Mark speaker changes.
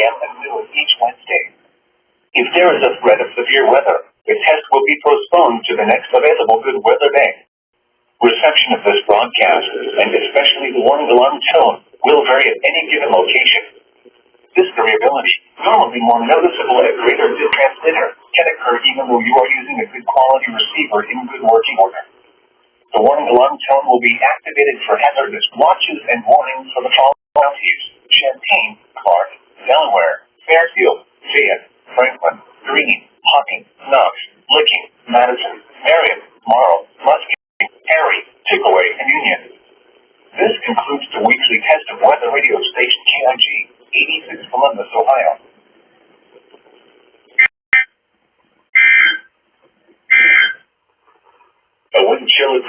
Speaker 1: a.m. and noon each Wednesday. If there is a threat of severe weather, the test will be postponed to the next available good weather day. Reception of this broadcast, and especially the warning alarm tone, will vary at any given location. This variability, normally more noticeable at greater bit transmitter, can occur even though you are using a good quality receiver in good working order. The warning alarm tone will be activated for hazardous watches and warnings for the following counties: Champaign, Clark, Delaware, Fairfield, Fayette, Franklin, Greene, Hocking, Knox, Licking, Madison, Marion, Marl, Muscatine, Perry, Tickaway, and Union. This concludes the weekly test of weather radio station KIG 86 Columbus, Ohio. A wind chill is